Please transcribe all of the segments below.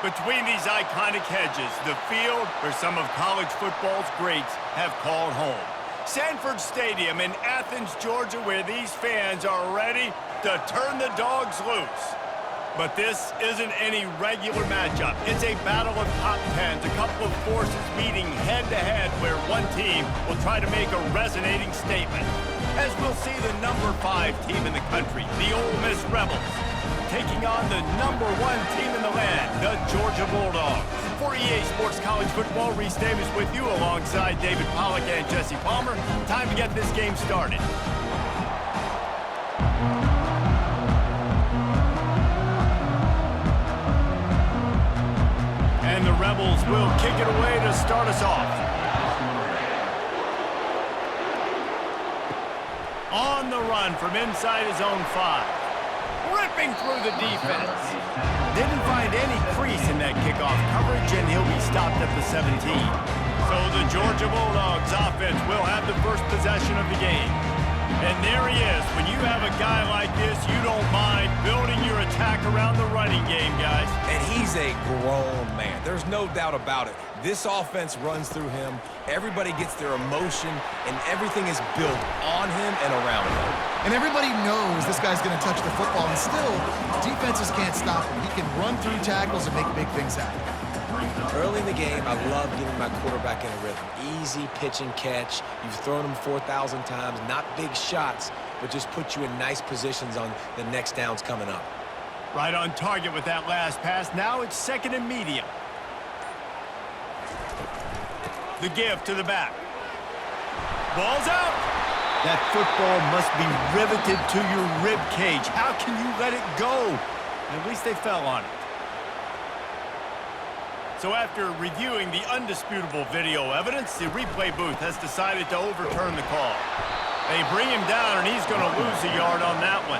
Between these iconic hedges, the field where some of college football's greats have called home. Sanford Stadium in Athens, Georgia, where these fans are ready to turn the dogs loose. But this isn't any regular matchup. It's a battle of top tens, a couple of forces meeting head-to-head where one team will try to make a resonating statement. As we'll see the number 5 team in the country, the Ole Miss Rebels, taking on the number 1 team in the land, the Georgia Bulldogs. For EA Sports College Football, Reese Davis with you alongside David Pollack and Jesse Palmer. Time to get this game started. And the Rebels will kick it away to start us off. On the run from inside his own 5. Ripping through the defense. Didn't find any crease in that kickoff coverage, and he'll be stopped at the 17. So the Georgia Bulldogs offense will have the first possession of the game. And there he is. When you have a guy like this, you don't mind building your attack around the running game, guys. And he's a grown man. There's no doubt about it. This offense runs through him. Everybody gets their emotion, and everything is built on him and around him. And everybody knows this guy's going to touch the football, and still, defenses can't stop him. He can run through tackles and make big things happen. Early in the game, I love getting my quarterback in a rhythm. Easy pitch and catch. You've thrown him 4,000 times. Not big shots, but just put you in nice positions on the next downs coming up. Right on target with that last pass. Now it's second and medium. The give to the back. Ball's out. That football must be riveted to your rib cage. How can you let it go? At least they fell on it. So after reviewing the undisputable video evidence, the replay booth has decided to overturn the call. They bring him down, and he's going to lose a yard on that one.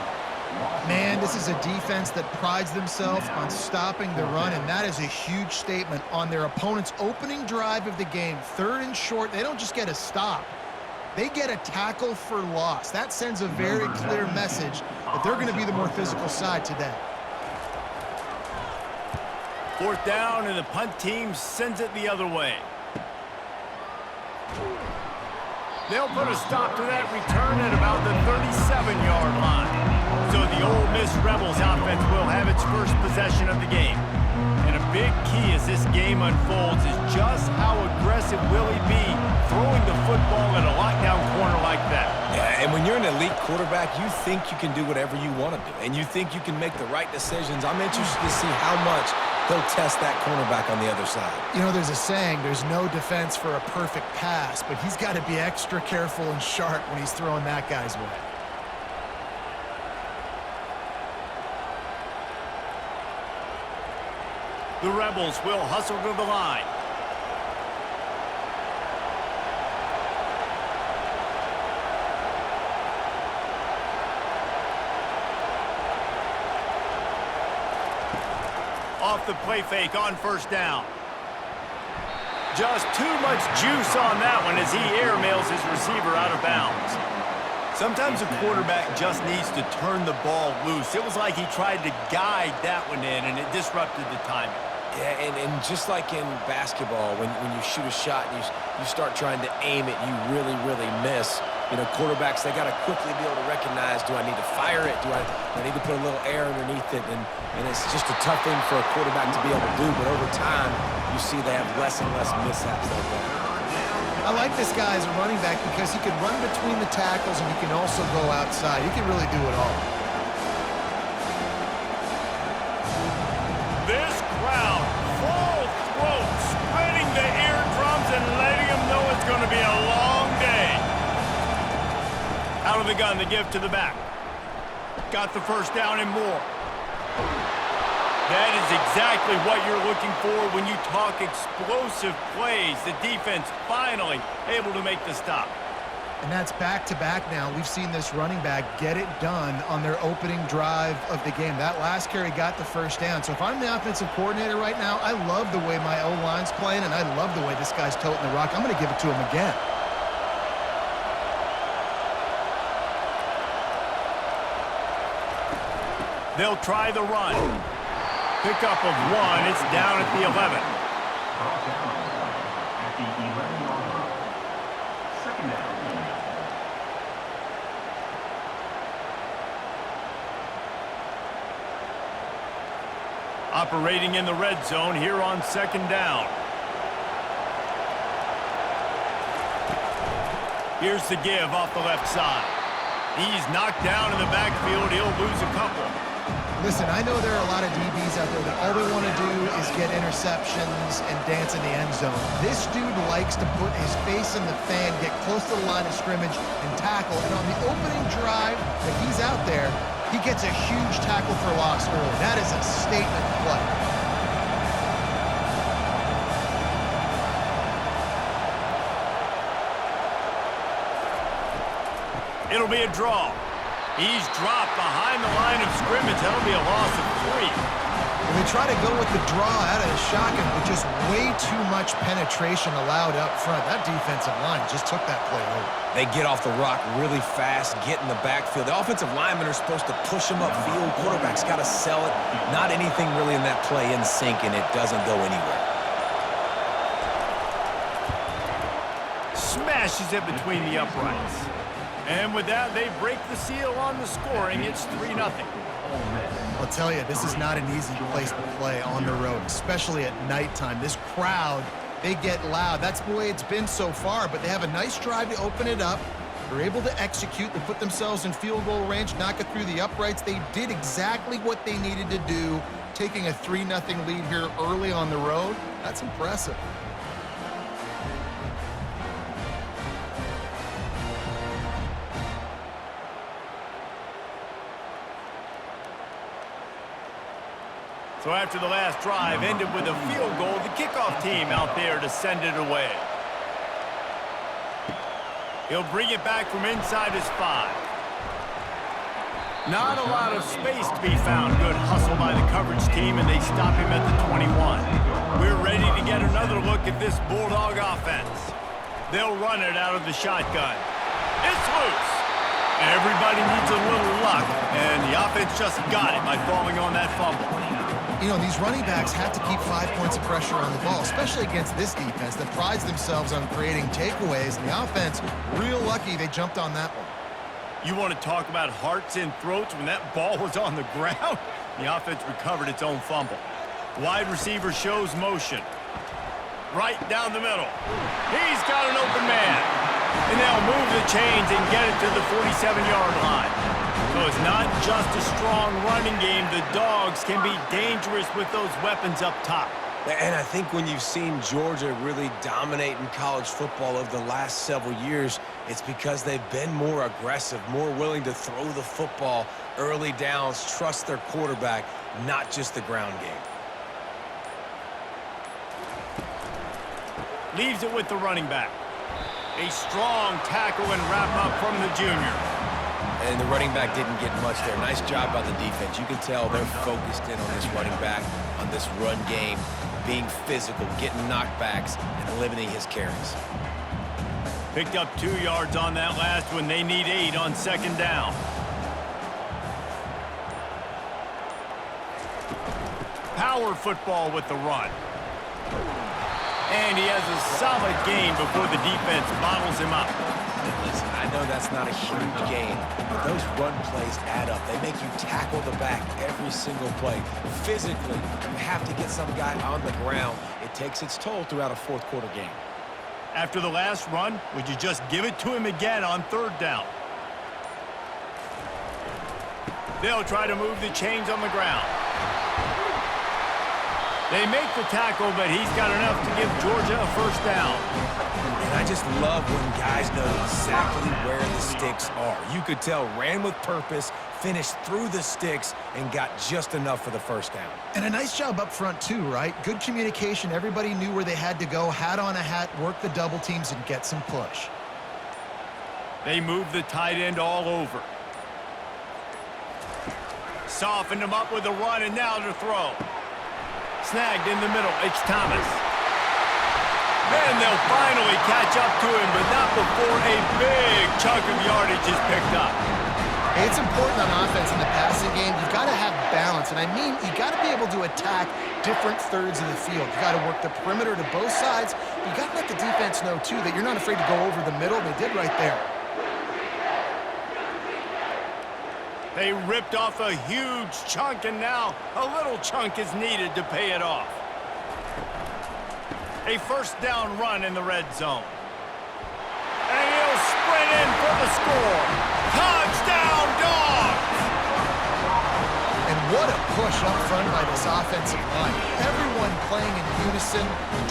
Man, this is a defense that prides themselves on stopping the run, and that is a huge statement on their opponent's opening drive of the game. 3rd and short, they don't just get a stop. They get a tackle for loss. That sends a very clear message that they're going to be the more physical side today. 4th down, and the punt team sends it the other way. They'll put a stop to that return at about the 37-yard line. So the Ole Miss Rebels offense will have its first possession of the game. And a big key as this game unfolds is just how aggressive will he be throwing the football at a lockdown corner like that. Yeah, and when you're an elite quarterback, you think you can do whatever you want to do, and you think you can make the right decisions. I'm interested to see how much he'll test that cornerback on the other side. You know, there's a saying, there's no defense for a perfect pass, but he's got to be extra careful and sharp when he's throwing that guy's way. The Rebels will hustle to the line. Off the play fake on 1st down. Just too much juice on that one as he airmails his receiver out of bounds. Sometimes a quarterback just needs to turn the ball loose. It was like he tried to guide that one in, and it disrupted the timing. Yeah, and just like in basketball, when you shoot a shot and you start trying to aim it, you really, really miss. You know, quarterbacks, they got to quickly be able to recognize, do I need to fire it? Do I need to put a little air underneath it? And it's just a tough thing for a quarterback to be able to do, but over time, you see they have less and less mishaps like that. I like this guy as a running back because he can run between the tackles and he can also go outside. He can really do it all. This crowd, full throat, spreading the eardrums and letting them know it's going to be a long day. Out of the gun, the give to the back. Got the 1st down and more. That is exactly what you're looking for when you talk explosive plays. The defense finally able to make the stop. And that's back-to-back now. We've seen this running back get it done on their opening drive of the game. That last carry got the 1st down. So if I'm the offensive coordinator right now, I love the way my O-line's playing, and I love the way this guy's toting the rock. I'm going to give it to him again. They'll try the run. Pickup of 1. It's down at the 11. At the 11-yard line. Second down. Operating in the red zone here on second down. Here's the give off the left side. He's knocked down in the backfield. He'll lose a couple. Listen, I know there are a lot of DBs out there that all they want to do is get interceptions and dance in the end zone. This dude likes to put his face in the fan, get close to the line of scrimmage, and tackle. And on the opening drive that he's out there, he gets a huge tackle for loss early. That is a statement play. It'll be a draw. He's dropped behind the line of scrimmage. That'll be a loss of 3. And they try to go with the draw out of the shotgun, but just way too much penetration allowed up front. That defensive line just took that play over. They get off the rock really fast, get in the backfield. The offensive linemen are supposed to push them upfield. Quarterback's got to sell it. Not anything really in that play in sync, and it doesn't go anywhere. Smashes it between the uprights. And with that, they break the seal on the scoring. It's 3-0. I'll tell you, this is not an easy place to play on the road, especially at nighttime. This crowd, they get loud. That's the way it's been so far, but they have a nice drive to open it up. They're able to execute. They put themselves in field goal range, knock it through the uprights. They did exactly what they needed to do, taking a 3-0 lead here early on the road. That's impressive. So after the last drive ended with a field goal, the kickoff team out there to send it away. He'll bring it back from inside his 5. Not a lot of space to be found. Good hustle by the coverage team, and they stop him at the 21. We're ready to get another look at this Bulldog offense. They'll run it out of the shotgun. It's loose. Everybody needs a little luck, and the offense just got it by falling on that fumble. You know, these running backs have to keep 5 points of pressure on the ball, especially against this defense that prides themselves on creating takeaways. And the offense, real lucky they jumped on that one. You want to talk about hearts and throats when that ball was on the ground? The offense recovered its own fumble. Wide receiver shows motion. Right down the middle. He's got an open man. And they'll move the chains and get it to the 47-yard line. So it's not just a strong running game. The Dogs can be dangerous with those weapons up top. And I think when you've seen Georgia really dominate in college football over the last several years, it's because they've been more aggressive, more willing to throw the football early downs, trust their quarterback, not just the ground game. Leaves it with the running back. A strong tackle and wrap-up from the junior. And the running back didn't get much there. Nice job by the defense. You can tell they're focused in on this running back, on this run game, being physical, getting knockbacks, and limiting his carries. Picked up 2 yards on that last one. They need 8 on second down. Power football with the run. And he has a solid gain before the defense bottles him up. Listen, I know that's not a huge gain, but those run plays add up. They make you tackle the back every single play. Physically, you have to get some guy on the ground. It takes its toll throughout a fourth-quarter game. After the last run, would you just give it to him again on third down? They'll try to move the chains on the ground. They make the tackle, but he's got enough to give Georgia a first down. And I just love when guys know exactly where the sticks are. You could tell ran with purpose, finished through the sticks, and got just enough for the first down. And a nice job up front too, right? Good communication. Everybody knew where they had to go, hat on a hat, work the double teams, and get some push. They move the tight end all over. Softened him up with a run, and now to throw. Snagged in the middle. It's Thomas. Then they'll finally catch up to him, but not before a big chunk of yardage is picked up. It's important on offense in the passing game. You've got to have balance, and I mean you got to be able to attack different thirds of the field. You got to work the perimeter to both sides. You got to let the defense know, too, that you're not afraid to go over the middle. They did right there. They ripped off a huge chunk, and now a little chunk is needed to pay it off. A first down run in the red zone. And he'll sprint in for the score. Touchdown, Dogs! And what a push up front by this offensive line. Everyone playing in unison,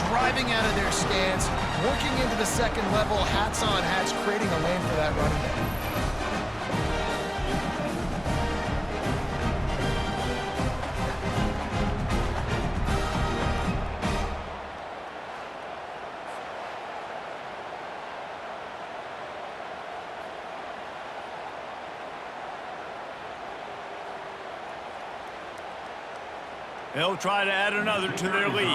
driving out of their stance, working into the second level, hats on hats, creating a lane for that running back. They'll try to add another to their lead.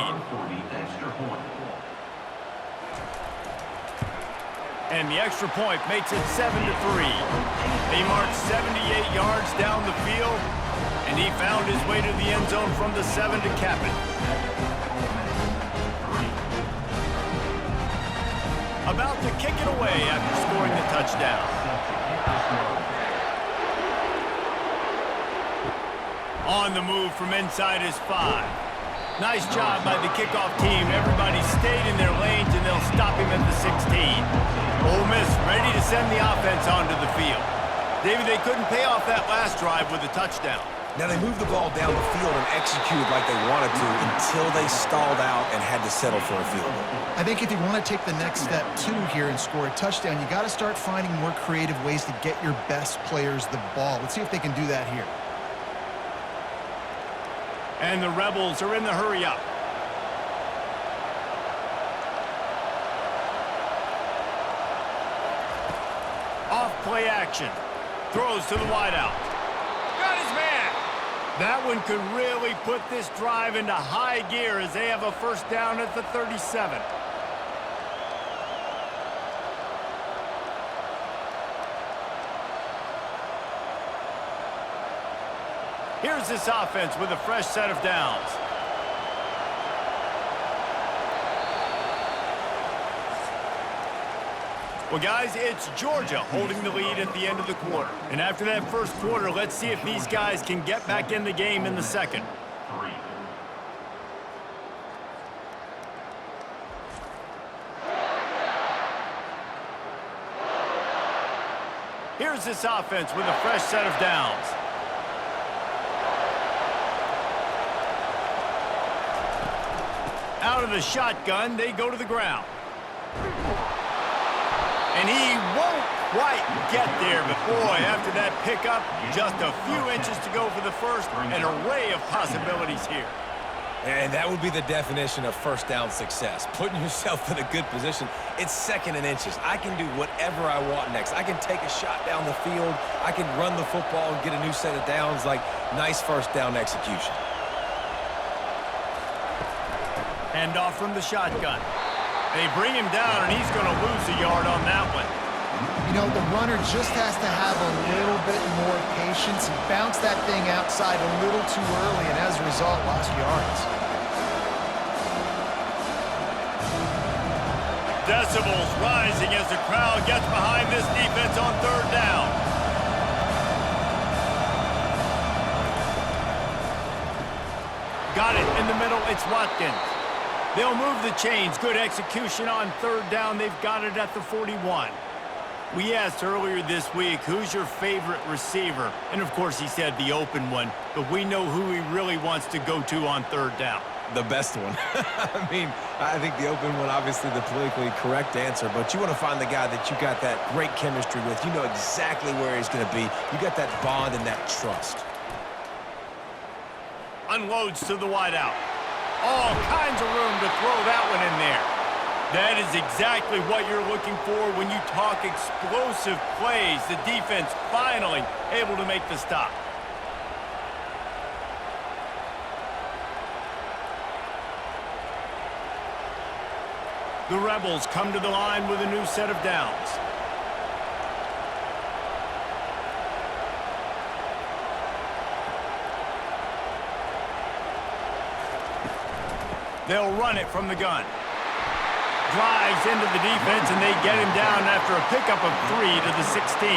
And the extra point makes it 7-3. They marched 78 yards down the field, and he found his way to the end zone from the 7 to cap it. About to kick it away after scoring the touchdown. On the move from inside his 5. Nice job by the kickoff team. Everybody stayed in their lanes, and they'll stop him at the 16. Ole Miss ready to send the offense onto the field. David, they couldn't pay off that last drive with a touchdown. Now, they moved the ball down the field and executed like they wanted to until they stalled out and had to settle for a field goal. I think if you want to take the next step, too, here and score a touchdown, you got to start finding more creative ways to get your best players the ball. Let's see if they can do that here. And the Rebels are in the hurry-up. Off play action. Throws to the wideout. Got his man. That one could really put this drive into high gear as they have a first down at the 37. Here's this offense with a fresh set of downs. Well, guys, it's Georgia holding the lead at the end of the quarter. And after that first quarter, let's see if these guys can get back in the game in the second. Here's this offense with a fresh set of downs. Out of the shotgun, they go to the ground. And he won't quite get there, but boy, after that pickup, just a few inches to go for the first, an array of possibilities here. And that would be the definition of first down success, putting yourself in a good position. It's second and inches. I can do whatever I want next. I can take a shot down the field. I can run the football and get a new set of downs. Like, nice first down execution. Hand off from the shotgun. They bring him down, and he's going to lose a yard on that one. You know, the runner just has to have a little bit more patience and bounce that thing outside a little too early, and as a result, lost yards. Decibels rising as the crowd gets behind this defense on third down. Got it in the middle. It's Watkins. They'll move the chains. Good execution on third down. They've got it at the 41. We asked earlier this week, who's your favorite receiver? And, of course, he said the open one. But we know who he really wants to go to on third down. The best one. I mean, I think the open one, obviously the politically correct answer, but you want to find the guy that you got that great chemistry with. You know exactly where he's going to be. You got that bond and that trust. Unloads to the wideout. All kinds of room to throw that one in there. That is exactly what you're looking for when you talk explosive plays. The defense finally able to make the stop. The Rebels come to the line with a new set of downs. They'll run it from the gun. Drives into the defense, and they get him down after a pickup of 3 to the 16.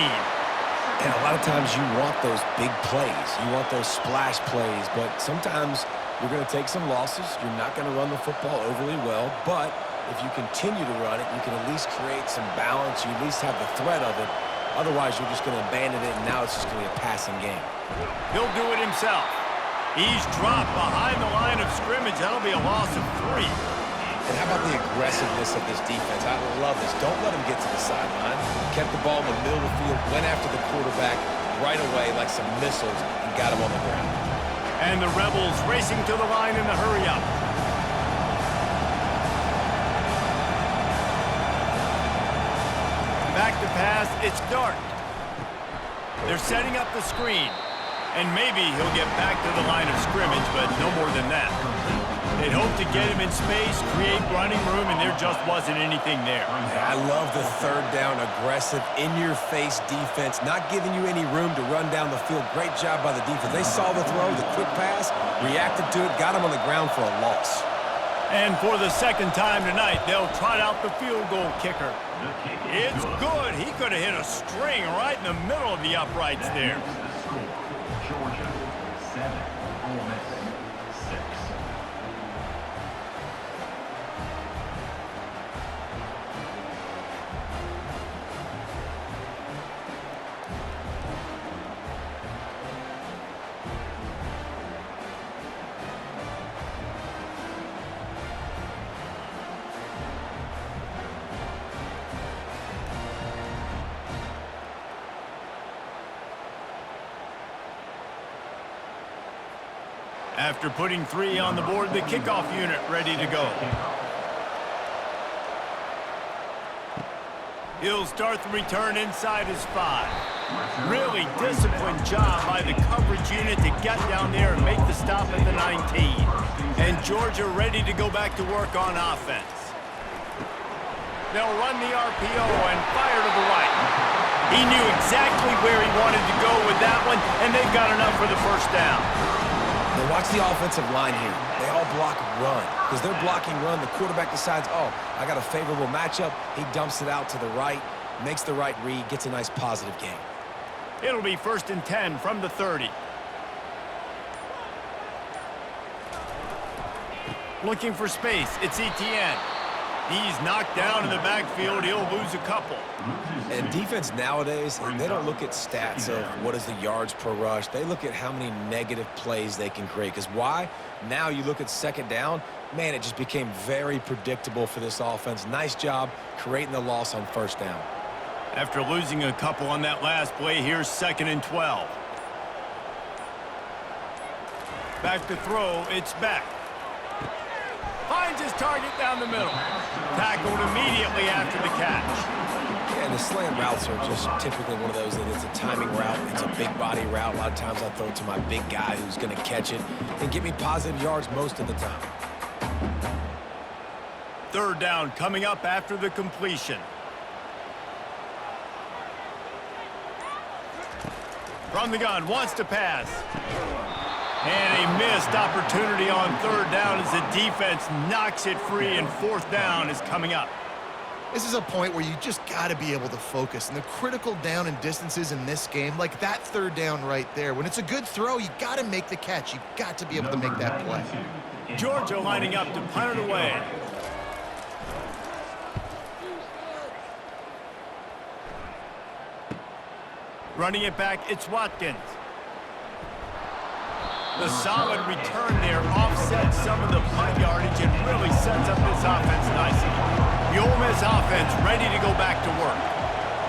And a lot of times you want those big plays. You want those splash plays, but sometimes you're going to take some losses. You're not going to run the football overly well, but if you continue to run it, you can at least create some balance. You at least have the threat of it. Otherwise, you're just going to abandon it, and now it's just going to be a passing game. He'll do it himself. He's dropped behind the line of scrimmage. That'll be a loss of 3. And how about the aggressiveness of this defense? I love this. Don't let him get to the sideline. Kept the ball in the middle of the field, went after the quarterback right away like some missiles, and got him on the ground. And the Rebels racing to the line in the hurry-up. Back to pass, it's Dart. They're setting up the screen. And maybe he'll get back to the line of scrimmage, but no more than that. They'd hope to get him in space, create running room, and there just wasn't anything there. I love the third down, aggressive, in-your-face defense, not giving you any room to run down the field. Great job by the defense. They saw the throw, the quick pass, reacted to it, got him on the ground for a loss. And for the second time tonight, they'll trot out the field goal kicker. It's good. He could have hit a string right in the middle of the uprights there. Georgia 7, Ole Miss 6. After putting 3 on the board, the kickoff unit ready to go. He'll start the return inside his 5. Really disciplined job by the coverage unit to get down there and make the stop at the 19. And Georgia ready to go back to work on offense. They'll run the RPO and fire to the right. He knew exactly where he wanted to go with that one, and they've got enough for the first down. Now watch the offensive line here. They all block run. Because they're blocking run, the quarterback decides, oh, I got a favorable matchup. He dumps it out to the right, makes the right read, gets a nice positive gain. It'll be 1st and 10 from the 30. Looking for space, it's Etienne. He's knocked down in the backfield. He'll lose a couple. And defense nowadays, they don't look at stats of what is the yards per rush. They look at how many negative plays they can create. Because why? Now you look at 2nd down, man, it just became very predictable for this offense. Nice job creating the loss on 1st down. After losing a couple on that last play, here's 2nd and 12. Back to throw, it's Beck. Finds his target down the middle. Tackled immediately after the catch. Yeah, and the slant routes are just typically one of those that it's a timing route. It's a big body route. A lot of times I throw it to my big guy who's going to catch it and give me positive yards most of the time. 3rd down coming up after the completion. From the gun, wants to pass. And a missed opportunity on 3rd down as the defense knocks it free, and 4th down is coming up. This is a point where you just got to be able to focus. And the critical down and distances in this game, like that 3rd down right there, when it's a good throw, you got to make the catch. You've got to be able to make that play. Georgia lining up to punt it away. Running it back, it's Watkins. The solid return there offsets some of the punt yardage and really sets up this offense nicely. The Ole Miss offense ready to go back to work.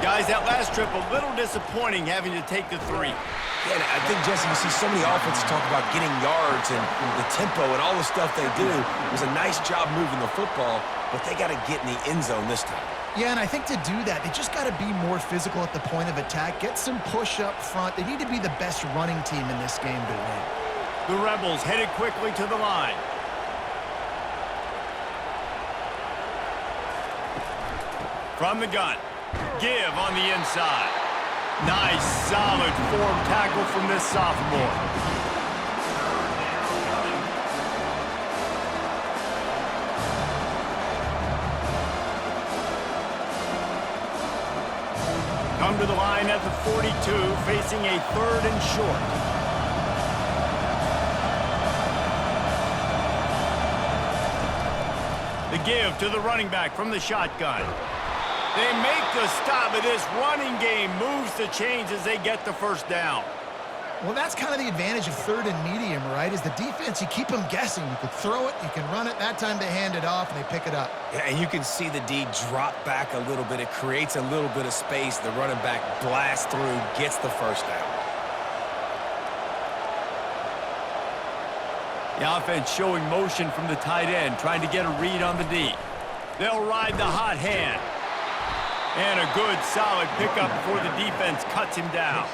Guys, that last trip a little disappointing having to take the 3. Yeah, and I think, Jesse, you see so many offenses talk about getting yards and the tempo and all the stuff they do. It was a nice job moving the football, but they got to get in the end zone this time. Yeah, and I think to do that, they just got to be more physical at the point of attack, get some push up front. They need to be the best running team in this game to win. The Rebels headed quickly to the line. From the gun, give on the inside. Nice, solid form tackle from this sophomore. come to the line at the 42, facing a 3rd and short. The give to the running back from the shotgun. They make the stop, but this running game moves the chains as they get the first down. Well, that's kind of the advantage of 3rd and medium, right? Is the defense, you keep them guessing. You could throw it, you can run it. That time they hand it off, and they pick it up. Yeah, and you can see the D drop back a little bit. It creates a little bit of space. The running back blasts through, gets the first down. The offense showing motion from the tight end, trying to get a read on the D. They'll ride the hot hand. And a good, solid pickup before the defense cuts him down.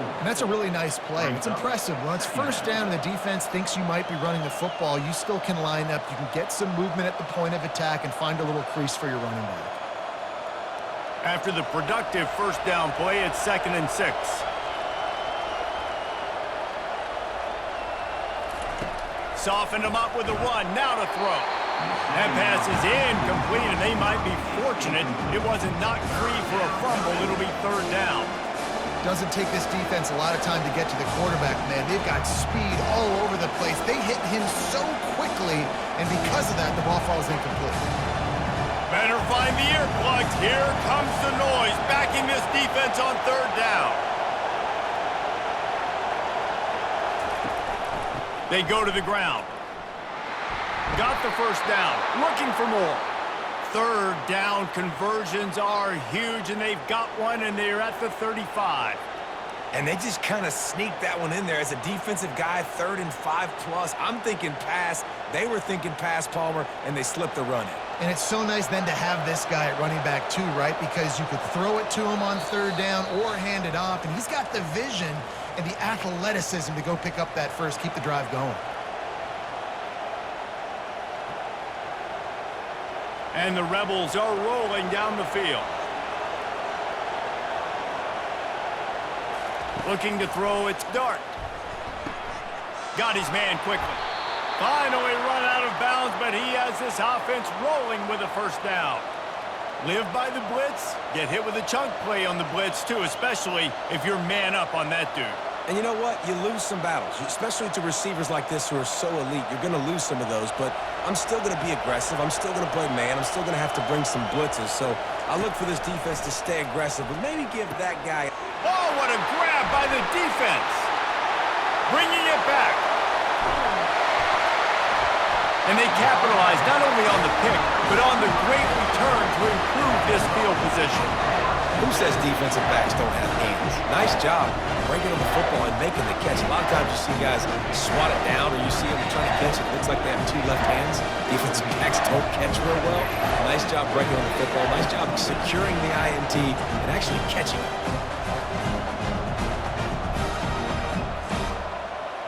And that's a really nice play. It's impressive. When it's first down and the defense thinks you might be running the football, you still can line up. You can get some movement at the point of attack and find a little crease for your running back. After the productive first down play, it's 2nd and 6. Soften them up with a run. Now to throw. That pass is incomplete, and they might be fortunate it wasn't knocked free for a fumble. It'll be 3rd down. Doesn't take this defense a lot of time to get to the quarterback, man. They've got speed all over the place. They hit him so quickly, and because of that, the ball falls incomplete. Better find the earplugs. Here comes the noise, backing this defense on 3rd down. They go to the ground. Got the first down, looking for more. 3rd down conversions are huge, and they've got one, and they're at the 35. And they just kind of sneaked that one in there. As a defensive guy, 3rd and 5+. I'm thinking pass. They were thinking pass, Palmer, and they slipped the run in. And it's so nice then to have this guy at running back too, right? Because you could throw it to him on 3rd down or hand it off, and he's got the vision and the athleticism to go pick up that first, keep the drive going. And the Rebels are rolling down the field. Looking to throw, it's Dart. Got his man quickly. Finally run out of bounds, but he has this offense rolling with a first down. Live by the blitz, get hit with a chunk play on the blitz too, especially if you're man up on that dude. And you know what? You lose some battles, especially to receivers like this who are so elite. You're going to lose some of those, but I'm still going to be aggressive. I'm still going to play man. I'm still going to have to bring some blitzes. So I look for this defense to stay aggressive, but maybe give that guy... Oh, what a grab by the defense. Bringing it back. And they capitalize not only on the pick, but on the great return to improve this field position. Who says defensive backs don't have hands? Nice job breaking on the football and making the catch. A lot of times you see guys swat it down, or you see them trying to catch it. It looks like they have 2 left hands. Defensive backs don't catch real well. Nice job breaking on the football. Nice job securing the INT and actually catching it.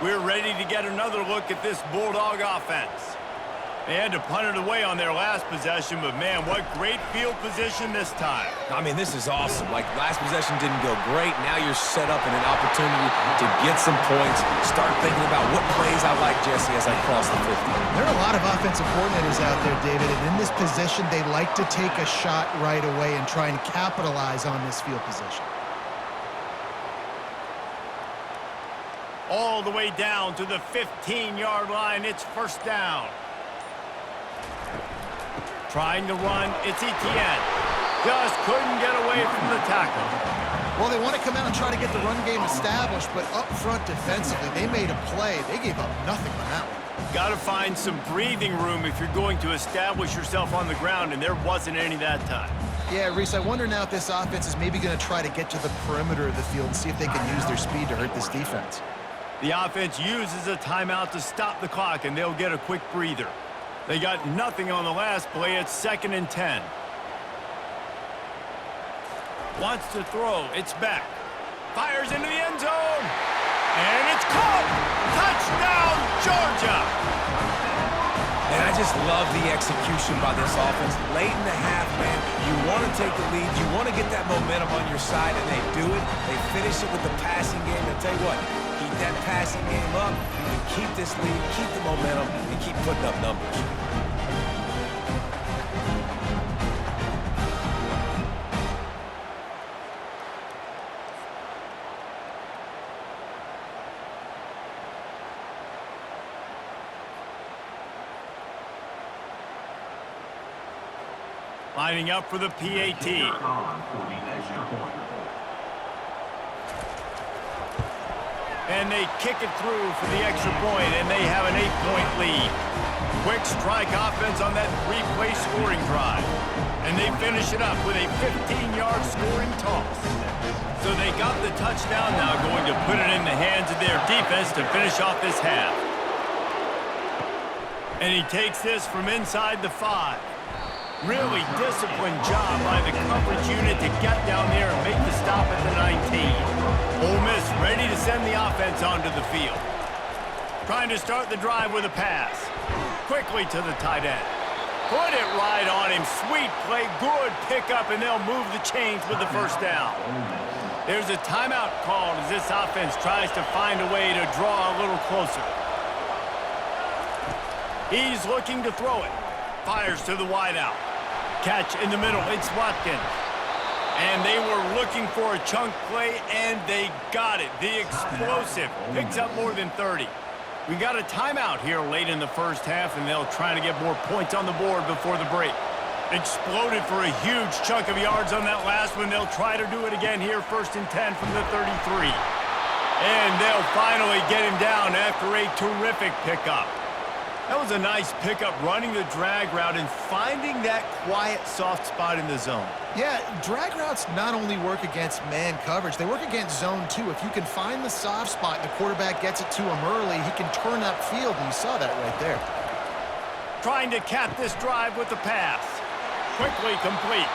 We're ready to get another look at this Bulldog offense. They had to punt it away on their last possession, but man, what great field position this time. I mean, this is awesome. Like, last possession didn't go great. Now you're set up in an opportunity to get some points. Start thinking about what plays I like, Jesse, as I cross the 50. There are a lot of offensive coordinators out there, David, and in this position, they like to take a shot right away and try and capitalize on this field position. All the way down to the 15-yard line. It's first down. Trying to run, it's Etienne. Just couldn't get away from the tackle. Well, they want to come out and try to get the run game established, but up front defensively, they made a play. They gave up nothing on that one. Got to find some breathing room if you're going to establish yourself on the ground, and there wasn't any that time. Yeah, Reese, I wonder now if this offense is maybe going to try to get to the perimeter of the field and see if they can use their speed to hurt this defense. The offense uses a timeout to stop the clock, and they'll get a quick breather. They got nothing on the last play. It's 2nd and 10. Wants to throw. It's back. Fires into the end zone. And it's caught. Touchdown, Georgia. And I just love the execution by this offense. Late in the half, man, you want to take the lead. You want to get that momentum on your side, and they do it. They finish it with the passing game. And tell you what, keep that passing game up. You can keep this lead, keep the momentum, and keep putting up numbers. Lining up for the PAT. On for the extra point. And they kick it through for the extra point, and they have an 8-point lead. Quick strike offense on that 3-play scoring drive. And they finish it up with a 15-yard scoring toss. So they got the touchdown, now going to put it in the hands of their defense to finish off this half. And he takes this from inside the 5. Really disciplined job by the coverage unit to get down there and make the stop at the 19. Ole Miss ready to send the offense onto the field. Trying to start the drive with a pass. Quickly to the tight end. Put it right on him. Sweet play, good pickup, and they'll move the chains with the first down. There's a timeout called as this offense tries to find a way to draw a little closer. He's looking to throw it. Fires to the wideout. Catch in the middle, it's Watkins. And they were looking for a chunk play, and they got it. The explosive picks up more than 30. We got a timeout here late in the first half, and they'll try to get more points on the board before the break. Exploded for a huge chunk of yards on that last one. They'll try to do it again here, 1st and 10 from the 33. And they'll finally get him down after a terrific pickup. That was a nice pickup, running the drag route and finding that quiet, soft spot in the zone. Yeah, drag routes not only work against man coverage, they work against zone too. If you can find the soft spot and the quarterback gets it to him early, he can turn upfield, and you saw that right there. Trying to cap this drive with the pass. Quickly complete.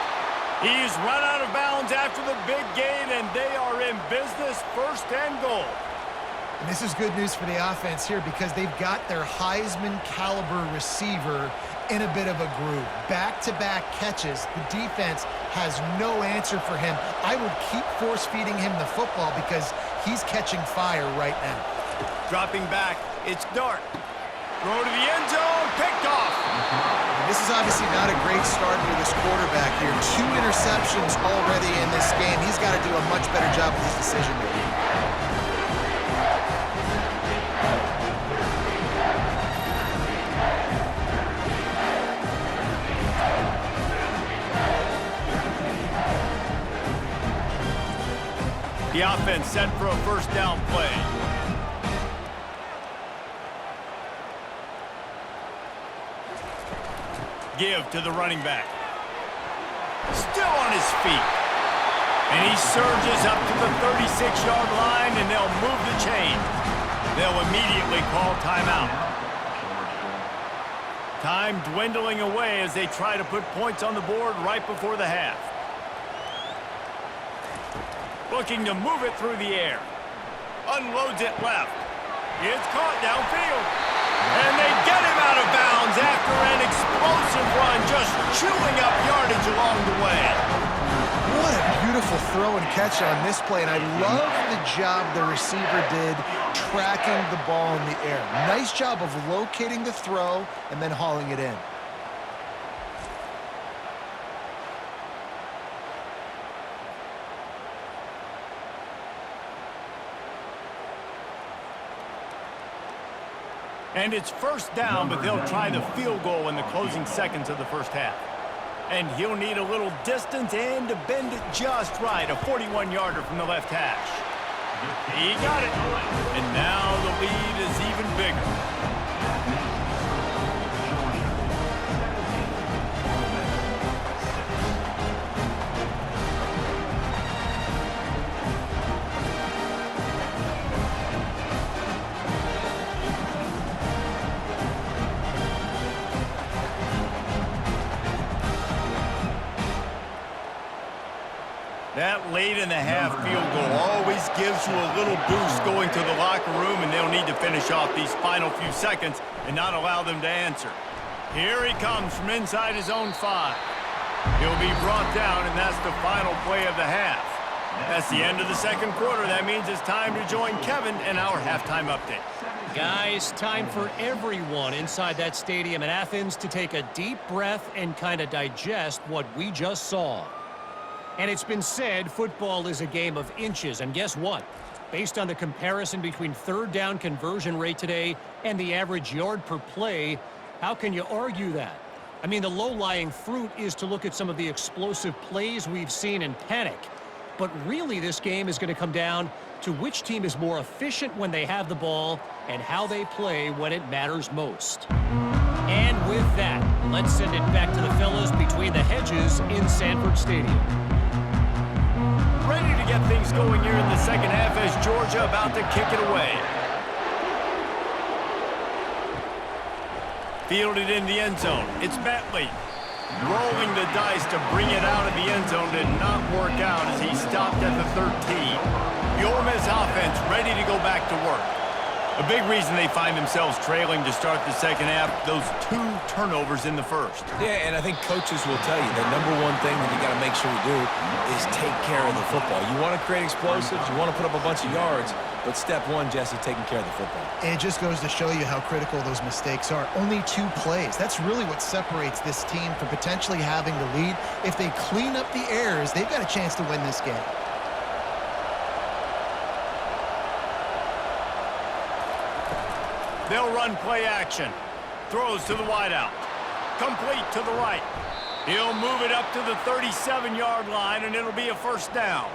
He's run out of bounds after the big gain, and they are in business, 1st and goal. And this is good news for the offense here because they've got their Heisman-caliber receiver in a bit of a groove. Back-to-back catches. The defense has no answer for him. I would keep force-feeding him the football because he's catching fire right now. Dropping back, it's Dart. Throw to the end zone, picked off. And this is obviously not a great start for this quarterback here. 2 interceptions already in this game. He's got to do a much better job with his decision-making. The offense set for a 1st down play. Give to the running back. Still on his feet. And he surges up to the 36-yard line, and they'll move the chain. They'll immediately call timeout. Time dwindling away as they try to put points on the board right before the half. Looking to move it through the air. Unloads it left. It's caught downfield. And they get him out of bounds after an explosive run, just chewing up yardage along the way. What a beautiful throw and catch on this play, and I love the job the receiver did tracking the ball in the air. Nice job of locating the throw and then hauling it in. And it's 1st down, but they'll try the field goal in the closing seconds of the first half. And he'll need a little distance and to bend it just right. A 41-yarder from the left hash. He got it. And now the lead is even bigger. That late in the half field goal always gives you a little boost going to the locker room, and they'll need to finish off these final few seconds and not allow them to answer. Here he comes from inside his own 5. He'll be brought down, and that's the final play of the half. That's the end of the 2nd quarter. That means it's time to join Kevin in our halftime update. Guys, time for everyone inside that stadium in Athens to take a deep breath and kind of digest what we just saw. And it's been said football is a game of inches, and guess what? Based on the comparison between 3rd down conversion rate today and the average yard per play, how can you argue that? I mean, the low-lying fruit is to look at some of the explosive plays we've seen in panic. But really, this game is going to come down to which team is more efficient when they have the ball and how they play when it matters most. And with that, let's send it back to the fellas between the hedges in Sanford Stadium. Ready to get things going here in the second half as Georgia about to kick it away. Fielded in the end zone. It's Bentley. Rolling the dice to bring it out of the end zone did not work out as he stopped at the 13. The Ole Miss offense ready to go back to work. A big reason they find themselves trailing to start the second half, those 2 turnovers in the first. Yeah, and I think coaches will tell you the number one thing that you got to make sure you do is take care of the football. You want to create explosives, you want to put up a bunch of yards, but step one, Jesse, taking care of the football. And it just goes to show you how critical those mistakes are. Only 2 plays. That's really what separates this team from potentially having the lead. If they clean up the errors, they've got a chance to win this game. They'll run play action. Throws to the wideout. Complete to the right. He'll move it up to the 37-yard line, and it'll be a first down.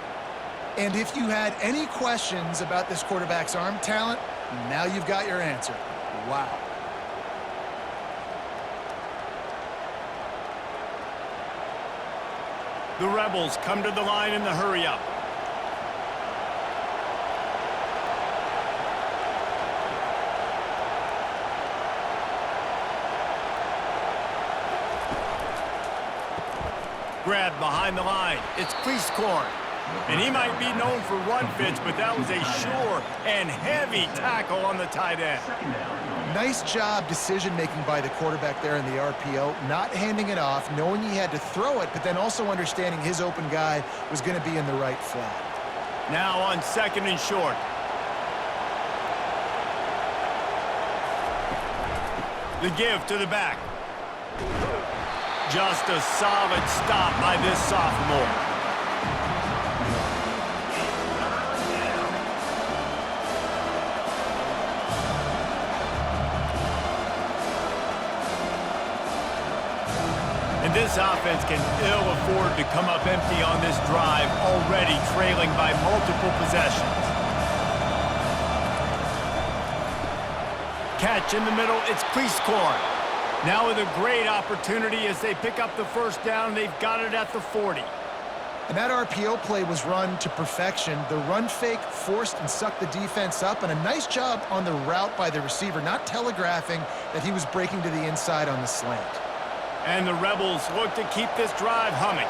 And if you had any questions about this quarterback's arm talent, now you've got your answer. Wow. The Rebels come to the line in the hurry-up. Grab behind the line. It's Cleescorn. And he might be known for run fits, but that was a sure and heavy tackle on the tight end. Nice job decision-making by the quarterback there in the RPO, not handing it off, knowing he had to throw it, but then also understanding his open guy was going to be in the right flat. Now on 2nd and short. The give to the back. Just a solid stop by this sophomore. And this offense can ill afford to come up empty on this drive, already trailing by multiple possessions. Catch in the middle, it's Cleescorn. Now with a great opportunity as they pick up the first down, they've got it at the 40. And that RPO play was run to perfection. The run fake forced and sucked the defense up, and a nice job on the route by the receiver, not telegraphing that he was breaking to the inside on the slant. And the Rebels look to keep this drive humming.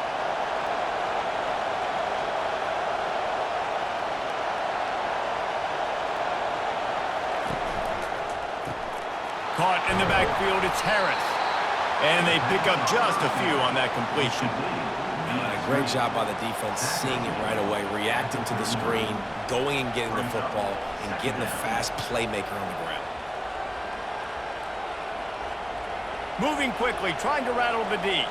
Caught in the backfield, it's Harris. And they pick up just a few on that completion. Great job by the defense, seeing it right away, reacting to the screen, going and getting the football, and getting the fast playmaker on the ground. Moving quickly, trying to rattle the D.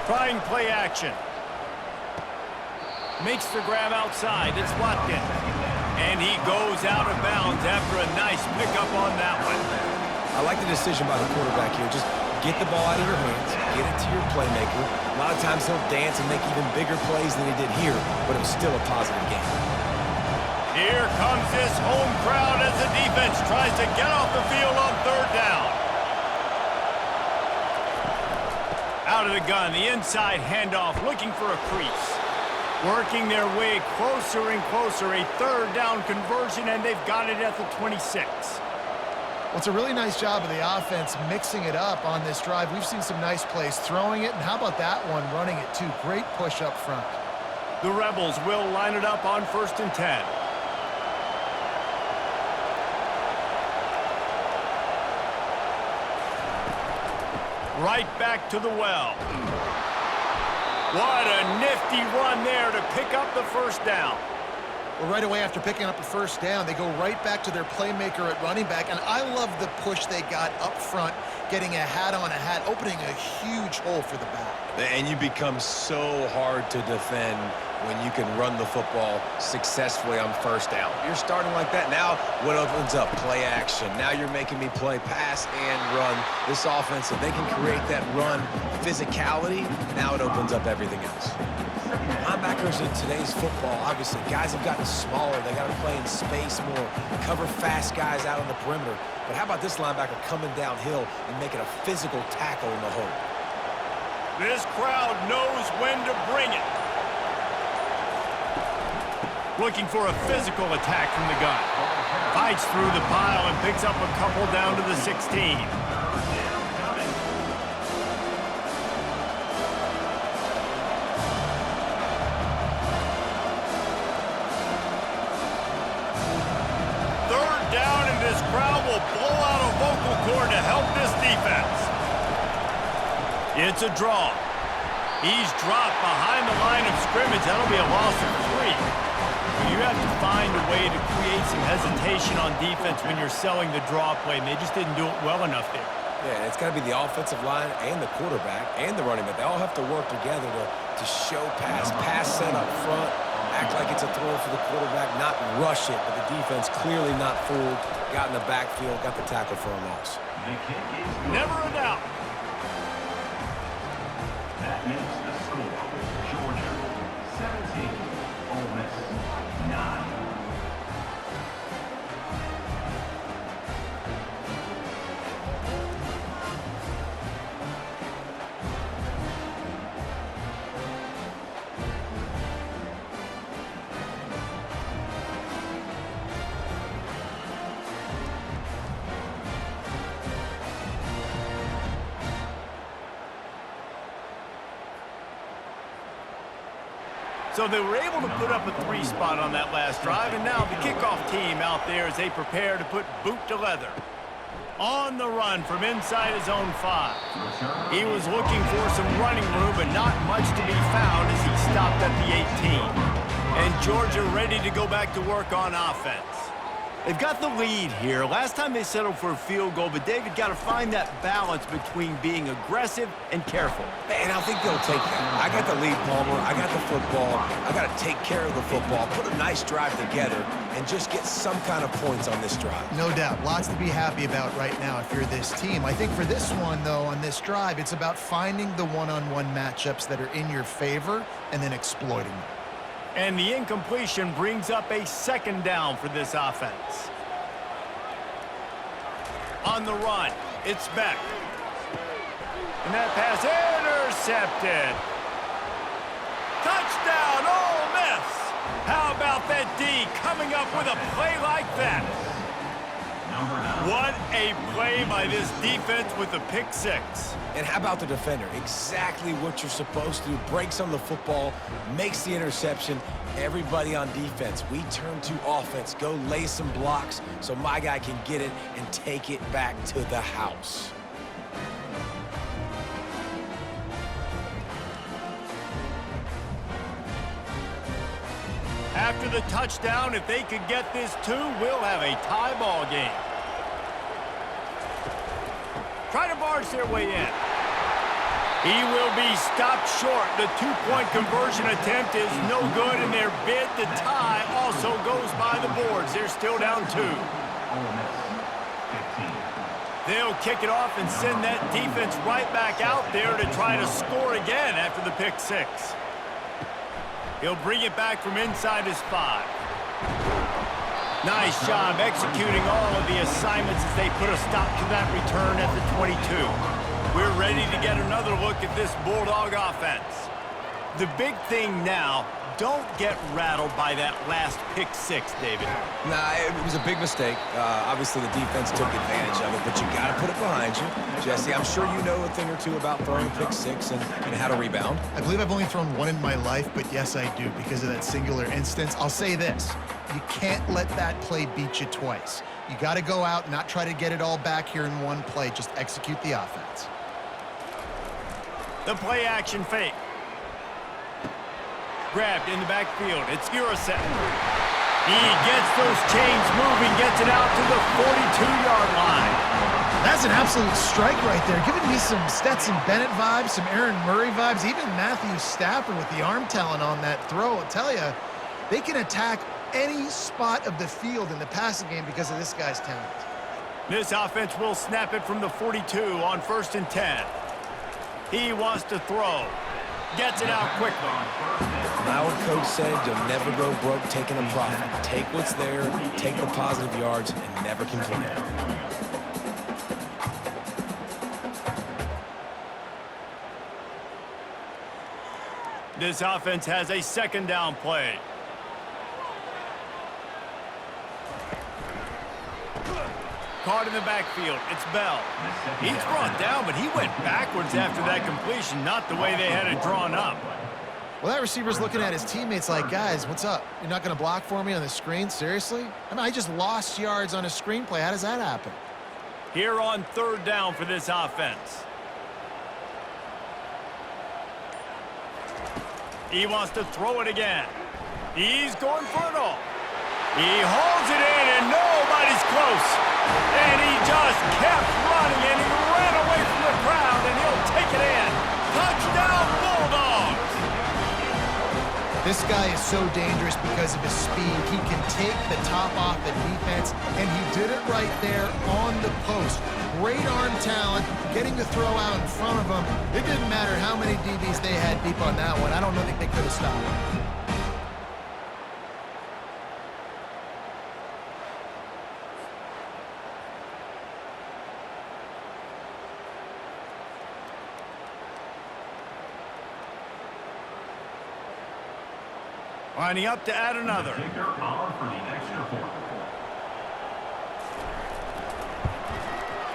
Trying play action. Makes the grab outside. It's Watkins. And he goes out of bounds after a nice pickup on that one. I like the decision by the quarterback here. Just get the ball out of your hands, get it to your playmaker. A lot of times he'll dance and make even bigger plays than he did here, but it was still a positive game. Here comes this home crowd as the defense tries to get off the field on 3rd down. Out of the gun, the inside handoff, looking for a crease. Working their way closer and closer, a 3rd down conversion, and they've got it at the 26. Well, it's a really nice job of the offense mixing it up on this drive. We've seen some nice plays throwing it, and how about that one running it too? Great push up front. The Rebels will line it up on 1st and 10. Right back to the well. What a nifty run there to pick up the first down. Well, right away after picking up the first down, they go right back to their playmaker at running back, and I love the push they got up front, getting a hat on a hat, opening a huge hole for the back. And you become so hard to defend when you can run the football successfully on first down. You're starting like that. Now, what opens up? Play action. Now you're making me play pass and run. This offense, if they can create that run physicality, now it opens up everything else. Linebackers in today's football, obviously, guys have gotten smaller. They got to play in space more, cover fast guys out on the perimeter. But how about this linebacker coming downhill and making a physical tackle in the hole? This crowd knows when to bring it. Looking for a physical attack from the gun. Fights through the pile and picks up a couple down to the 16. This crowd will blow out a vocal cord to help this defense. It's a draw. He's dropped behind the line of scrimmage. That'll be a loss of 3. You have to find a way to create some hesitation on defense when you're selling the draw play, and they just didn't do it well enough there. Yeah, it's got to be the offensive line and the quarterback and the running back. They all have to work together to show pass set up front, act like it's a throw for the quarterback, not rush it, but the defense clearly not fooled, got in the backfield, got the tackle for a loss. Never a doubt. That makes the score. Georgia 17, Ole Miss 9. So they were able to put up a 3 spot on that last drive, and now the kickoff team out there as they prepare to put boot to leather. On the run from inside his own 5. He was looking for some running room, but not much to be found as he stopped at the 18. And Georgia ready to go back to work on offense. They've got the lead here. Last time they settled for a field goal, but David got to find that balance between being aggressive and careful. And I think they'll take that. I got the lead, Palmer. I got the football. I got to take care of the football, put a nice drive together, and just get some kind of points on this drive. No doubt. Lots to be happy about right now if you're this team. I think for this one, though, on this drive, it's about finding the one-on-one matchups that are in your favor and then exploiting them. And the incompletion brings up a 2nd down for this offense. On the run, it's Beck. And that pass intercepted. Touchdown, Ole Miss! How about that D coming up with a play like that? What a play by this defense with the pick 6. And how about the defender? Exactly what you're supposed to do. Breaks on the football, makes the interception. Everybody on defense, we turn to offense. Go lay some blocks so my guy can get it and take it back to the house. After the touchdown, if they could get this 2, we'll have a tie ball game. Try to barge their way in. He will be stopped short. The 2-point conversion attempt is no good, and their bid to tie also goes by the boards. They're still down 2. They'll kick it off and send that defense right back out there to try to score again after the pick 6. He'll bring it back from inside his 5. Nice job executing all of the assignments as they put a stop to that return at the 22. We're ready to get another look at this Bulldog offense. The big thing now, don't get rattled by that last pick 6, David. Nah, it was a big mistake. Obviously, the defense took advantage of it, but you got to put it behind you. Jesse, I'm sure you know a thing or two about throwing pick 6 and how to rebound. I believe I've only thrown 1 in my life, but yes, I do because of that singular instance. I'll say this. You can't let that play beat you twice. You got to go out and not try to get it all back here in one play. Just execute the offense. The play action fake. Grabbed in the backfield. It's Uriset. He gets those chains moving, gets it out to the 42-yard line. That's an absolute strike right there, giving me some Stetson Bennett vibes, some Aaron Murray vibes, even Matthew Stafford with the arm talent on that throw. I'll tell you, they can attack any spot of the field in the passing game because of this guy's talent. This offense will snap it from the 42 on 1st and 10. He wants to throw. Gets it out quickly. Our coach said you'll never go broke taking a profit. Take what's there, take the positive yards, and never complain. This offense has a 2nd down play. Caught in the backfield. It's Bell. He's brought down, but he went backwards after that completion, not the way they had it drawn up. Well, that receiver's looking at his teammates like, guys, what's up? You're not going to block for me on the screen? Seriously? I mean, I just lost yards on a screenplay. How does that happen? Here on 3rd down for this offense. He wants to throw it again. He's going for it all. He holds it in, and nobody's close. And he just kept running, and he ran away from the crowd, and he'll take it in. Touchdown, Bulldogs! This guy is so dangerous because of his speed. He can take the top off the defense, and he did it right there on the post. Great arm talent, getting the throw out in front of him. It didn't matter how many DBs they had deep on that one. I don't think they could have stopped him. Lining up to add another.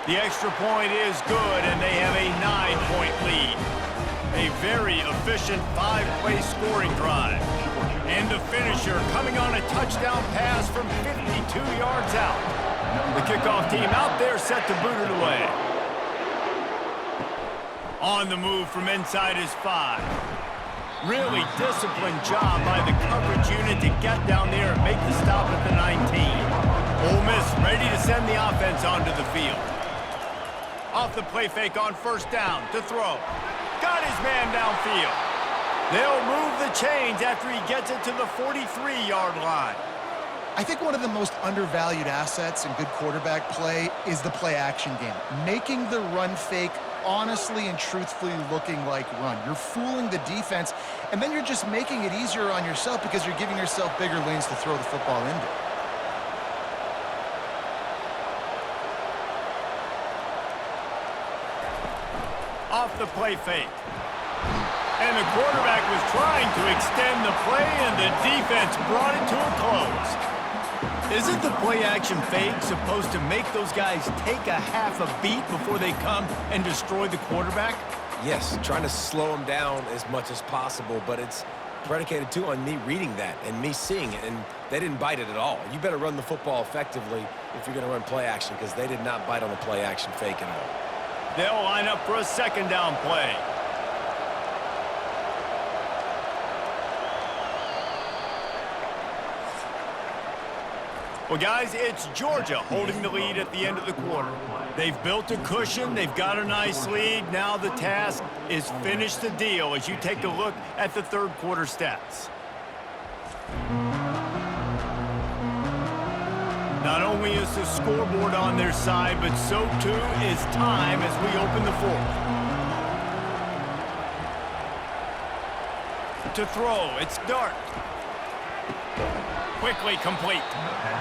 The extra point is good, and they have a 9-point lead. A very efficient 5-play scoring drive. And the finisher coming on a touchdown pass from 52 yards out. The kickoff team out there set to boot it away. On the move from inside his 5. Really disciplined job by the coverage unit to get down there and make the stop at the 19. Ole Miss ready to send the offense onto the field. Off the play fake on 1st down to throw. Got his man downfield. They'll move the chains after he gets it to the 43-yard line. I think one of the most undervalued assets in good quarterback play is the play-action game. Making the run fake honestly and truthfully looking like run. You're fooling the defense, and then you're just making it easier on yourself because you're giving yourself bigger lanes to throw the football into. Off the play fake. And the quarterback was trying to extend the play, and the defense brought it to a close. Isn't the play-action fake supposed to make those guys take a half a beat before they come and destroy the quarterback? Yes, trying to slow them down as much as possible, but it's predicated, too, on me reading that and me seeing it, and they didn't bite it at all. You better run the football effectively if you're going to run play-action, because they did not bite on the play-action fake at all. They'll line up for a 2nd down play. Well, guys, it's Georgia holding the lead at the end of the quarter. They've built a cushion. They've got a nice lead. Now the task is finish the deal as you take a look at the 3rd quarter stats. Not only is the scoreboard on their side, but so too is time as we open the 4th. To throw, it's Dart. Quickly complete.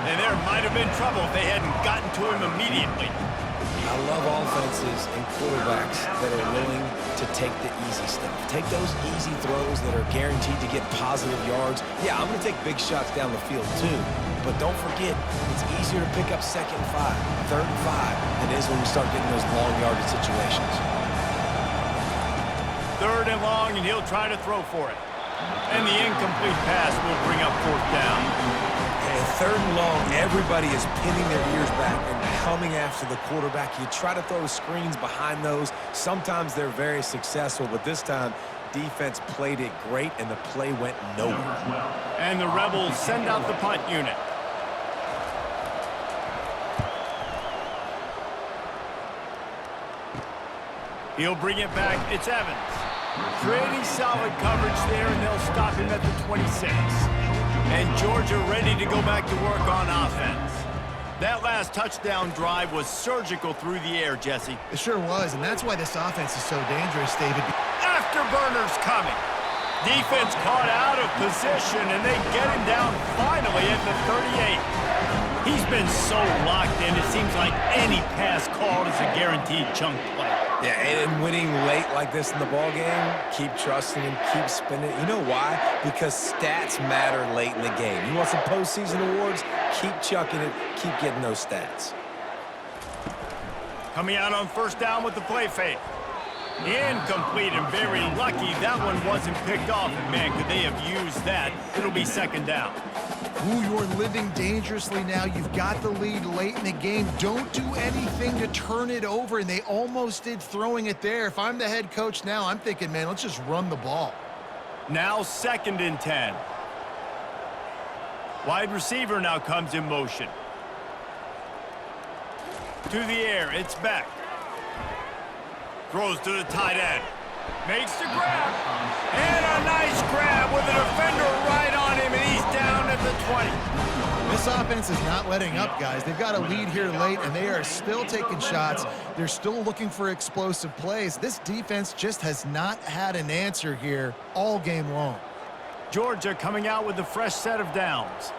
And there might have been trouble if they hadn't gotten to him immediately. I love offenses and quarterbacks that are willing to take the easy stuff. Take those easy throws that are guaranteed to get positive yards. Yeah, I'm going to take big shots down the field too. But don't forget, it's easier to pick up 2nd and 5, 3rd and 5 than it is when you start getting those long yardage situations. 3rd and long, and he'll try to throw for it. And the incomplete pass will bring up 4th down. And 3rd and long, everybody is pinning their ears back and coming after the quarterback. You try to throw screens behind those. Sometimes they're very successful, but this time, defense played it great, and the play went nowhere. And the Rebels send out the punt unit. He'll bring it back. It's Evans. Pretty solid coverage there, and they'll stop him at the 26. And Georgia ready to go back to work on offense. That last touchdown drive was surgical through the air, Jesse. It sure was, and that's why this offense is so dangerous, David. Afterburners coming. Defense caught out of position, and they get him down finally at the 38. He's been so locked in, it seems like any pass called is a guaranteed chunk play. Yeah, and winning late like this in the ball game, keep trusting him, keep spinning. You know why? Because stats matter late in the game. You want some postseason awards? Keep chucking it, keep getting those stats. Coming out on first down with the play fake. Incomplete, and very lucky that one wasn't picked off. And man, could they have used that? It'll be second down. Ooh, you're living dangerously now. You've got the lead late in the game. Don't do anything to turn it over, and they almost did throwing it there. If I'm the head coach now, I'm thinking, man, let's just run the ball. Now 2nd and 10. Wide receiver now comes in motion. To the air, it's back. Throws to the tight end. Makes the grab. And a nice grab with a defender right on him, and he's down at the 20. This offense is not letting up, guys. They've got a lead here late, and they are still taking shots. They're still looking for explosive plays. This defense just has not had an answer here all game long. Georgia coming out with a fresh set of downs.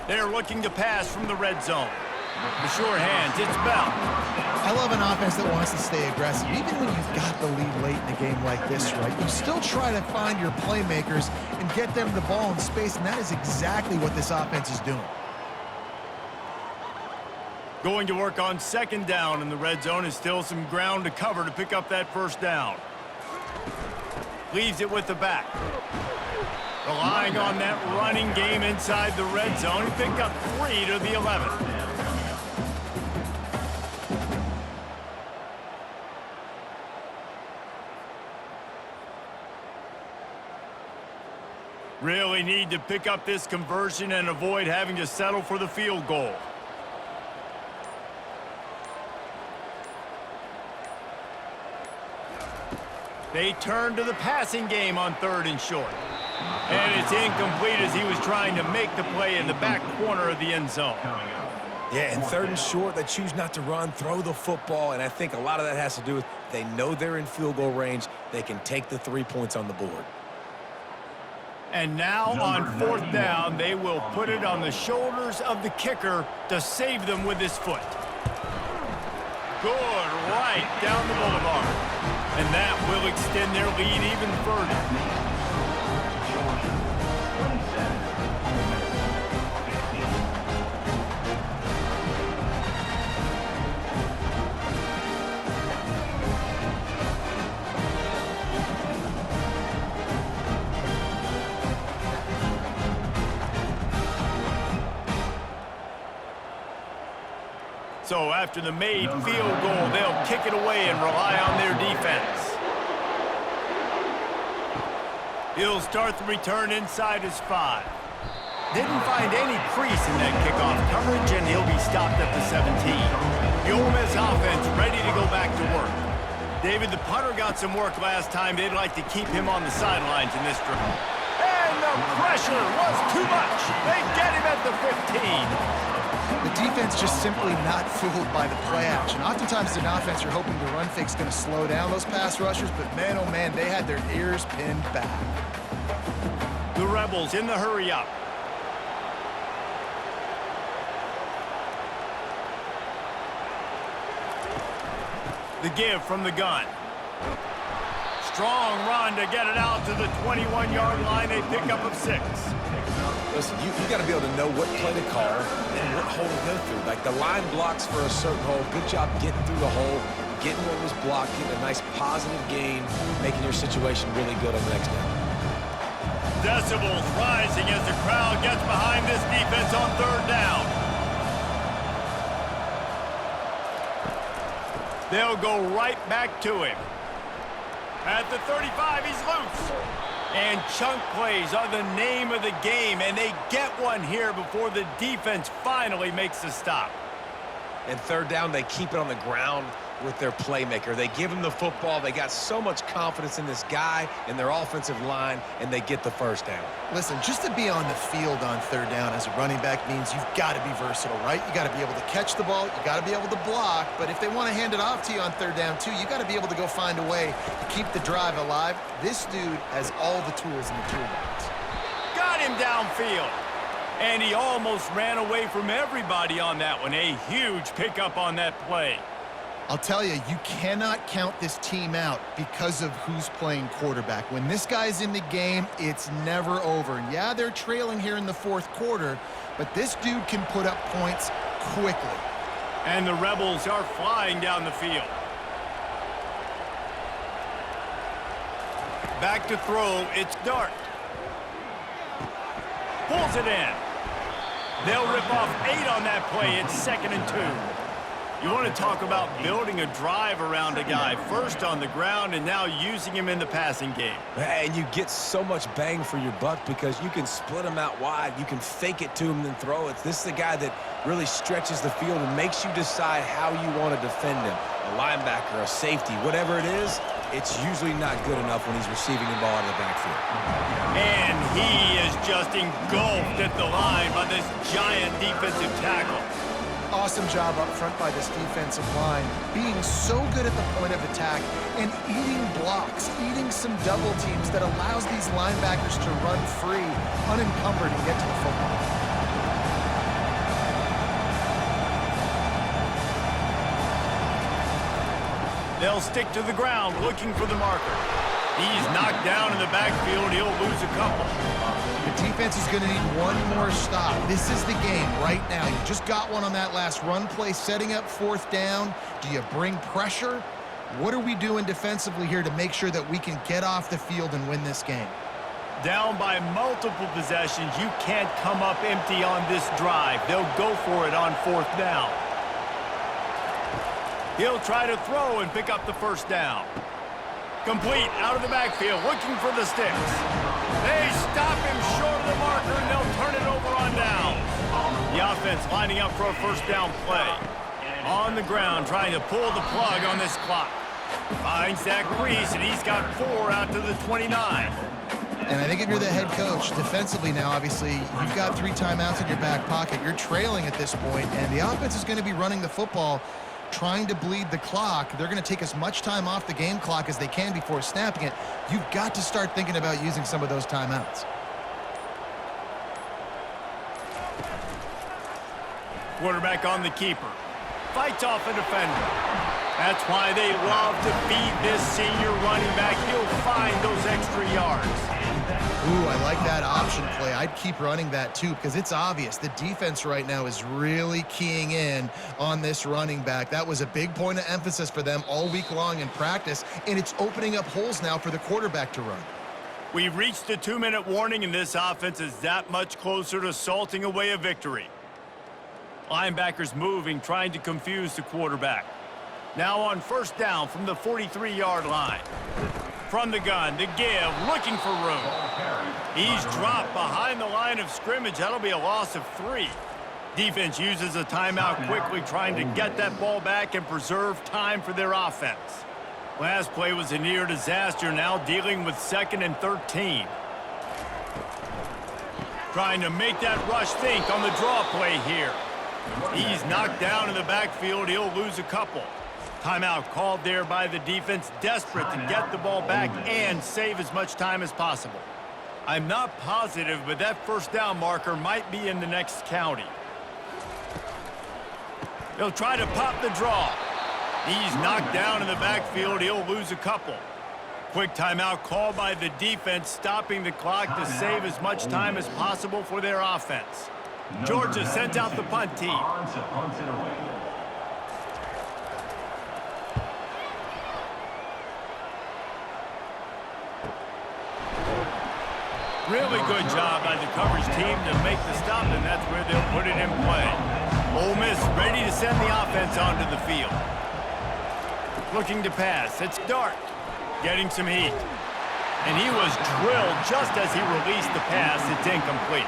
They're looking to pass from the red zone. The sure hands, it's Bell. I love an offense that wants to stay aggressive. Even when you've got the lead late in the game like this, right, you still try to find your playmakers and get them the ball in space, and that is exactly what this offense is doing. Going to work on 2nd down in the red zone, is still some ground to cover to pick up that first down. Leaves it with the back. Relying on that running game inside the red zone, he picked up 3 to the 11. Really need to pick up this conversion and avoid having to settle for the field goal. They turn to the passing game on 3rd and short. And it's incomplete as he was trying to make the play in the back corner of the end zone. Yeah, and 3rd and short, they choose not to run, throw the football, and I think a lot of that has to do with they know they're in field goal range. They can take the 3 points on the board. And now on 4th down, they will put it on the shoulders of the kicker to save them with his foot. Good, right down the boulevard. And that will extend their lead even further. So after the made field goal, they'll kick it away and rely on their defense. He'll start the return inside his 5. Didn't find any crease in that kickoff coverage, and he'll be stopped at the 17. The Ole Miss offense ready to go back to work. David, the punter got some work last time. They'd like to keep him on the sidelines in this drill. And the pressure was too much. They get him at the 15. The defense just simply not fooled by the play action. Oftentimes, an offense, you're hoping the run fake's going to slow down those pass rushers, but man, oh man, they had their ears pinned back. The Rebels in the hurry up. The give from the gun. Strong run to get it out to the 21-yard line. A pickup of 6. Listen, you got to be able to know what play to call and what hole to go through. Like the line blocks for a certain hole. Good job getting through the hole, getting what was blocked, getting a nice positive gain, making your situation really good on the next down. Decibels rising as the crowd gets behind this defense on 3rd down. They'll go right back to him. At the 35, he's loose. And chunk plays are the name of the game, and they get one here before the defense finally makes the stop. And 3rd down, they keep it on the ground. with their playmaker. They give him the football. They got so much confidence in this guy and their offensive line, and they get the first down. Listen, just to be on the field on third down as a running back means you've got to be versatile, right? You got to be able to catch the ball. You got to be able to block. But if they want to hand it off to you on third down, too, you got to be able to go find a way to keep the drive alive. This dude has all the tools in the toolbox. Got him downfield. And he almost ran away from everybody on that one. A huge pickup on that play. I'll tell you, you cannot count this team out because of who's playing quarterback. When this guy's in the game, it's never over. And yeah, they're trailing here in the fourth quarter, but this dude can put up points quickly. And the Rebels are flying down the field. Back to throw, it's Dart. Pulls it in. They'll rip off 8 on that play. It's 2nd and 2. You want to talk about building a drive around a guy. First on the ground and now using him in the passing game. And you get so much bang for your buck because you can split him out wide. You can fake it to him and then throw it. This is the guy that really stretches the field and makes you decide how you want to defend him. A linebacker, a safety, whatever it is, it's usually not good enough when he's receiving the ball out of the backfield. And he is just engulfed at the line by this giant defensive tackle. Awesome job up front by this defensive line, being so good at the point of attack and eating blocks, eating some double teams that allows these linebackers to run free, unencumbered, and get to the football. They'll stick to the ground looking for the marker. He's knocked down in the backfield. He'll lose a couple. The defense is going to need one more stop. This is the game right now. You just got one on that last run play, setting up fourth down. Do you bring pressure? What are we doing defensively here to make sure that we can get off the field and win this game? Down by multiple possessions, you can't come up empty on this drive. They'll go for it on fourth down. He'll try to throw and pick up the first down. Complete out of the backfield, looking for the sticks. They stop him short of the marker, and they'll turn it over on downs. The offense lining up for a first down play. On the ground, trying to pull the plug on this clock. Finds that crease, and he's got 4 out to the 29. And I think if you're the head coach, defensively now, obviously, you've got 3 timeouts in your back pocket. You're trailing at this point, and the offense is going to be running the football, trying to bleed the clock. They're going to take as much time off the game clock as they can before snapping it. You've got to start thinking about using some of those timeouts. Quarterback on the keeper. Fights off a defender. That's why they love to feed this senior running back. He'll find those extra yards. Ooh, I like that option play. I'd keep running that too because it's obvious the defense right now is really keying in on this running back. That was a big point of emphasis for them all week long in practice, and it's opening up holes now for the quarterback to run. We've reached the 2-minute warning, and this offense is that much closer to salting away a victory. Linebackers moving, trying to confuse the quarterback. Now on first down from the 43-yard line. From the gun, the give, looking for room. He's dropped behind the line of scrimmage. That'll be a loss of 3. Defense uses a timeout quickly, trying to get that ball back and preserve time for their offense. Last play was a near disaster, now dealing with 2nd and 13. Trying to make that rush think on the draw play here. He's knocked down in the backfield. He'll lose a couple. Timeout called there by the defense, desperate to get the ball back and save as much time as possible. I'm not positive, but that first down marker might be in the next county. He'll try to pop the draw. He's knocked down in the backfield. He'll lose a couple. Quick timeout called by the defense, stopping the clock to save as much time as possible for their offense. Georgia sent out the punt team. Really good job by the coverage team to make the stop, and that's where they'll put it in play. Ole Miss ready to send the offense onto the field. Looking to pass. It's Dart getting some heat. And he was drilled just as he released the pass. It's incomplete.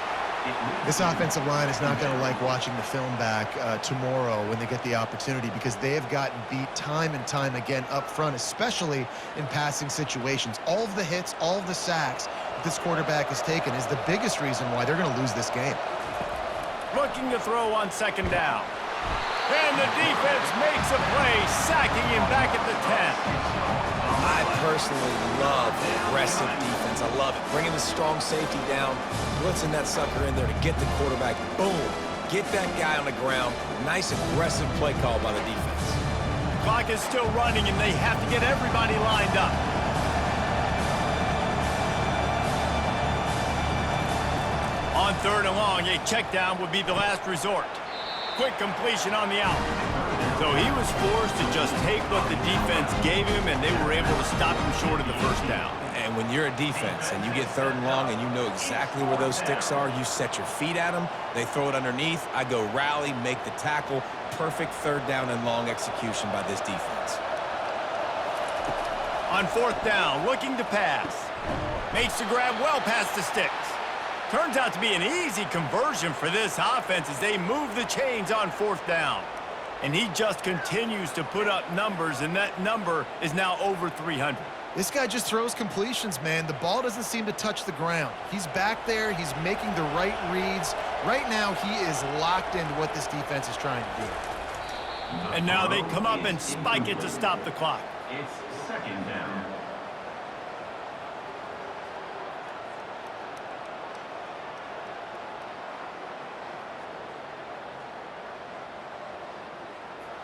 This offensive line is not going to like watching the film back tomorrow when they get the opportunity, because they have gotten beat time and time again up front, especially in passing situations. All of the hits, all of the sacks that this quarterback has taken is the biggest reason why they're going to lose this game. Looking to throw on second down. And the defense makes a play, sacking him back at the 10. I personally love aggressive defense. I love it. Bringing the strong safety down, blitzing that sucker in there to get the quarterback. Boom. Get that guy on the ground. Nice aggressive play call by the defense. Clock is still running, and they have to get everybody lined up. On third and long, a check down would be the last resort. Quick completion on the out. So he was forced to just take what the defense gave him, and they were able to stop him short of the first down. And when you're a defense and you get third and long and you know exactly where those sticks are, you set your feet at them, they throw it underneath, I go rally, make the tackle. Perfect third down and long execution by this defense. On fourth down, looking to pass. Makes the grab well past the sticks. Turns out to be an easy conversion for this offense as they move the chains on fourth down. And he just continues to put up numbers, and that number is now over 300. This guy just throws completions, man. The ball doesn't seem to touch the ground. He's back there. He's making the right reads. Right now, he is locked into what this defense is trying to do. And now they come up and spike it to stop the clock. It's second down.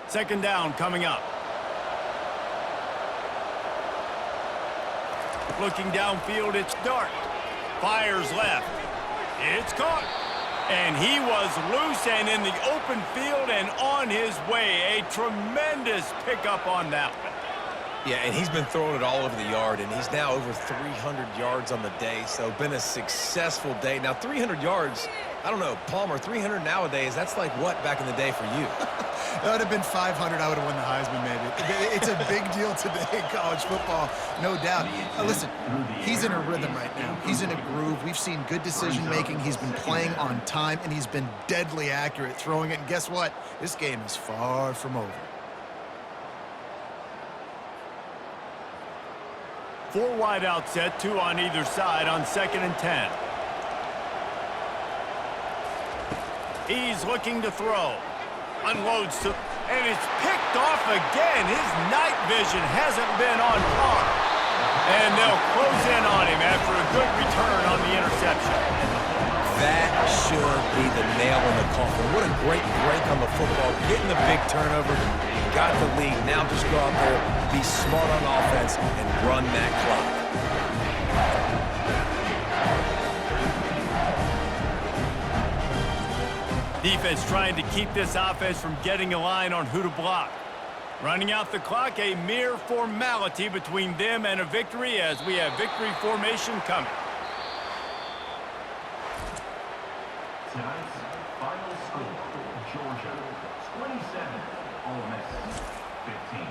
Second down coming up. Looking downfield, it's Dart. Fires left. It's caught. And he was loose and in the open field and on his way. A tremendous pickup on that one. Yeah, and he's been throwing it all over the yard, and he's now over 300 yards on the day, so been a successful day. Now, 300 yards, I don't know, Palmer, 300 nowadays, that's like what back in the day for you? That would have been 500. I would have won the Heisman, maybe. It's a big deal today in college football, no doubt. Listen, he's in a rhythm right now. He's in a groove. We've seen good decision-making. He's been playing on time, and he's been deadly accurate throwing it. And guess what? This game is far from over. 4 wide out set, 2 on either side on second and 10. He's looking to throw. Unloads to, and it's picked off again. His night vision hasn't been on par. And they'll close in on him after a good return on the interception. That should be the nail in the coffin. What a great break on the football. Getting the big turnover. You got the lead. Now just go out there, be smart on offense, and run that clock. Defense trying to keep this offense from getting a line on who to block. Running out the clock, a mere formality between them and a victory as we have victory formation coming. Tonight's final score, Georgia 27, Ole Miss 15.